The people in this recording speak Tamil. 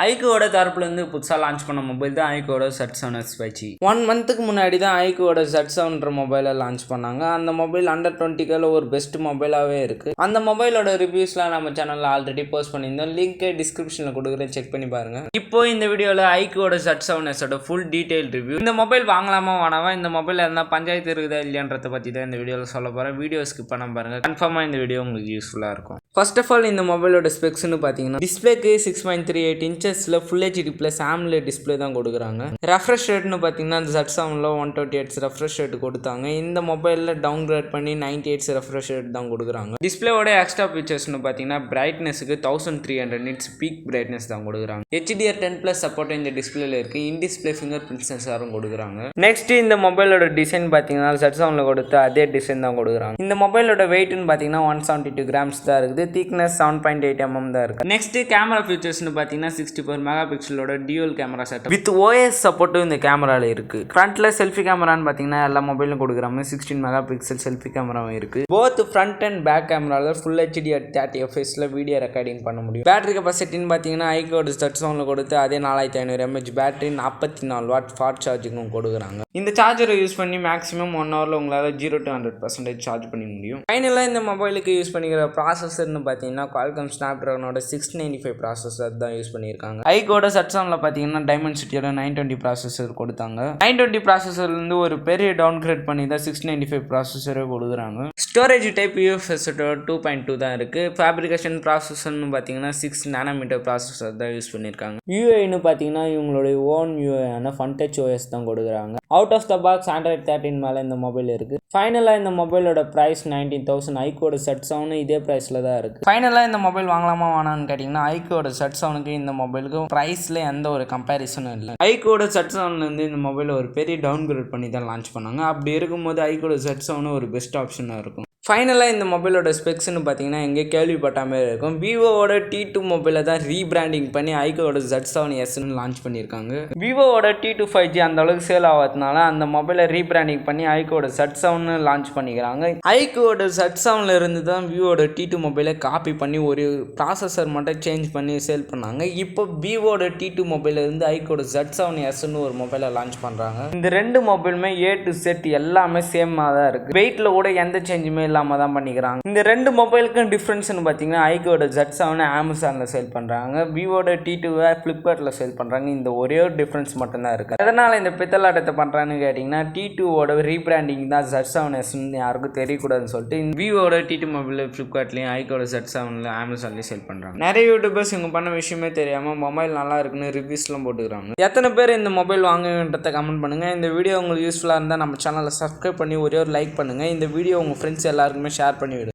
Iqooட தரப்புலேருந்து புதுசாக லான்ச் பண்ண மொபைல் தான் Iqooட z7s 5G. 1 மந்த்துக்கு முன்னாடி தான் Iqooட z7ன்ற மொபைலை லான்ச் பண்ணாங்க. அந்த மொபைல் அண்டர் 20க்கால ஒரு பெஸ்ட் மொபைலாகவே இருக்குது. அந்த மொபைலோட ரிவ்யூஸ்லாம் நம்ம சேனலில் ஆல்ரெடி போஸ்ட் பண்ணியிருந்தோம். லிங்க்கை டிஸ்கிரிப்ஷனில் கொடுக்குறேன், செக் பண்ணி பாருங்கள். இப்போ இந்த வீடியோவில் Iqooட z7s ஃபுல் டீட்டெயில் ரிவ்யூ. இந்த மொபைல் வாங்கலாமா வேணாமா, இந்த மொபைல் எதனா பஞ்சாயத்து இருக்குதா இல்லையான்றதை பற்றி தான் இந்த வீடியோவில் சொல்ல போகிறேன். வீடியோ ஸ்கிப் பண்ண பாருங்கள், கன்ஃபார்மாக இந்த வீடியோ உங்களுக்கு யூஸ்ஃபுல்லாக இருக்கும். ஃபர்ஸ்ட் ஆஃப் ஆல் இந்த மொபைலோட ஸ்பெக்ஸ்னு பார்த்தீங்கன்னா டிஸ்பிளேக்கு 6.38 இன்ச்சஸில் full HD plus AMOLED display தான் கொடுக்குறாங்க. ரெஃப்ரெஷ் ரேட்னு பார்த்தீங்கன்னா z7ல் 128 ரெஃப்ரெஷ் ரேட் கொடுத்தாங்க. இந்த மொபைலில் டவுன் கிரேட் பண்ணி 98 ரெஃப்ரெஷ் ரேட் தான் கொடுக்குறாங்க. டிஸ்பிளேவோட எக்ஸ்ட்ரா ஃபீச்சர்ஸ்னு பார்த்தீங்கன்னா பிரைட்னஸுக்கு 1300 nits பீக் பிரைட்னஸ் தான் கொடுக்குறாங்க. HDR10+ சப்போர்ட் இந்த டிஸ்பிளேல இருக்குது. இன் டிஸ்பிளே ஃபிங்கர் பிரிண்ட் சென்சாரும் கொடுக்குறாங்க. நெக்ஸ்ட் இந்த மொபைலோட டிசைன் பார்த்தீங்கன்னா z7ல் கொடுத்த அதே டிசைன் தான் கொடுக்குறாங்க. இந்த மொபைலோட வெயிட்னு பார்த்தீங்கன்னா 172 grams தான் இருக்குது. திக்னஸ் 7.8 mm தான் இருக்கு. நெக்ஸ்ட் கேமரா ஃபீச்சர்ஸ்னு பார்த்தீங்கன்னா 64 மெகாபிக்சலோட dual camera setup with OS சப்போர்ட்டும் இந்த கேமரால இருக்கு. ஃப்ரண்ட்ல செல்ஃபி கேமரான்னு பார்த்தீங்கன்னா எல்லா மொபைலும் கொடுக்குறாங்க. 16 மெகாபிக்சல் செல்ஃபி கேமராவும் இருக்கு. போத் ஃப்ரண்ட் அண்ட் பேக் கேமரால full HD at 30 fps video recording பண்ண முடியும். பேட்டரி கெபாசிட்டின்னு பார்த்தீங்கன்னா Iqooட z7ல கொடுத்து அதே 4500 mAh பேட்டரி 44 வாட் ஃபாஸ்ட் சார்ஜிங்கும் கொடுக்குறாங்க. இந்த சார்ஜரை யூஸ் பண்ணி மேக்ஸிமம் 1 ஹவர்ல உங்களால் 0 to 100% சார்ஜ் பண்ணி முடியும். ஃபைனலாக இந்த மொபைலுக்கு யூஸ் பண்ணிக்கிற ப்ராசஸர்னு பார்த்தீங்கன்னா Qualcomm Snapdragonோட 695 ப்ராசஸர் தான் யூஸ் பண்ணியிருக்காங்க. Iqooட z7ல பார்த்தீங்கன்னா Dimensity-யோட 920 ப்ராசஸர் கொடுத்தாங்க. 920 ப்ராசஸர்லேருந்து ஒரு பெரிய டவுன் கிரேட் பண்ணி தான் 695 ப்ராசஸரே கொடுக்குறாங்க. ஸ்டோரேஜ் டைப் UFS 2.2 தான் இருக்குது. ஃபேப்ரிகேஷன் ப்ராசஸர்னு பார்த்தீங்கன்னா 6 nanometer ப்ராசஸர் தான் யூஸ் பண்ணியிருக்காங்க. UIன்னு பார்த்தீங்கன்னா இவங்களுடைய ஓன் UIயான FunTouch OS தான் கொடுக்குறாங்க. Out of the box Android 13 மேலே இந்த மொபைல் இருக்குது. ஃபைனலாக இந்த மொபைலோட ப்ரைஸ் 19,000. Iqooட z7 இதே ப்ரைஸில் தான் இருக்குது. ஃபைனலாக இந்த மொபைல் வாங்கலாமா வேணான்னு கேட்டிங்கன்னா Iqooட z7க்கு இந்த மொபைலுக்கு ப்ரைஸில் எந்த ஒரு கம்பேரிசனும் இல்லை. Iqooட z7லேருந்து இந்த மொபைலை ஒரு பெரிய டவுன் கிரேட் பண்ணி தான் லான்ச் பண்ணாங்க. அப்படி இருக்கும்போது Iqooட z7 ஒரு பெஸ்ட் ஆப்ஷனாக இருக்கும். ஃபைனலாக இந்த மொபைலோட ஸ்பெக்ஸ்னு பார்த்தீங்கன்னா எங்கே கேள்விப்பட்ட மாதிரி இருக்கும். விவோவோட T2 மொபைலை தான் ரீபிராண்டிங் பண்ணி Iqooட z7sன்னு லான்ச் பண்ணியிருக்காங்க. விவோவோட T2 5G அந்த அளவுக்கு சேல் ஆகிறதுனால அந்த மொபைலை ரீபிராண்டிங் பண்ணி Iqooட z7ன்னு லான்ச் பண்ணிக்கிறாங்க. Iqooட z7ல இருந்து தான் விவோட T2 மொபைலை காப்பி பண்ணி ஒரு ப்ராசஸர் மட்டும் சேஞ்ச் பண்ணி சேல் பண்ணாங்க. இப்போ விவோட T2 மொபைலில் இருந்து Iqooட z7sன்னு ஒரு மொபைலை லான்ச் பண்ணுறாங்க. இந்த ரெண்டு மொபைலுமே A to Z எல்லாமே சேமாக தான் இருக்குது. வெயிட்டில் கூட எந்த சேஞ்சுமே இல்லாமல் தான் பண்ணிக்கிறாங்க. இந்த ரெண்டு மொபைலுக்கும் டிஃப்ரென்ஸ்னு பார்த்தீங்கன்னா Iqooட z7 Amazonல சேல் பண்ணுறாங்க. விவோட T2 ஃப்ளிப்கார்ட்டில் சேல் பண்ணுறாங்க. இந்த ஒரே ஒரு டிஃப்ரென்ஸ் மட்டும்தான் இருக்குது. அதனால் இந்த பித்தலாட்டத்தை பண்ணுறான்னு கேட்டிங்கன்னா T2வோட ரீபிராண்டிங் தான் z7sன்னு யாருக்கும் தெரியக்கூடாதுன்னு சொல்லிட்டு விவோட T2 மொபைல் ஃப்ளிப்கார்ட்லேயும் Iqooட z7ல Amazonலேயும் சேல் பண்ணுறாங்க. நிறைய யூடியூபர்ஸ் இவங்க பண்ண விஷயமே தெரியாமல் மொபைல் நல்லா இருக்குன்னு ரிவ்யூஸ்லாம் போட்டுக்கிறாங்க. எத்தனை பேர் இந்த மொபைல் வாங்குன்றதை கமெண்ட் பண்ணுங்கள். இந்த வீடியோ உங்களுக்கு யூஸ்ஃபுல்லாக இருந்தால் நம்ம சேனலை சப்ஸ்கிரைப் பண்ணி ஒரே ஒரு லைக் பண்ணுங்கள். இந்த வீடியோ உங்கள் ஃப்ரெண்ட்ஸ் எல்லாருக்குமே ஷேர் பண்ணிவிடுங்க.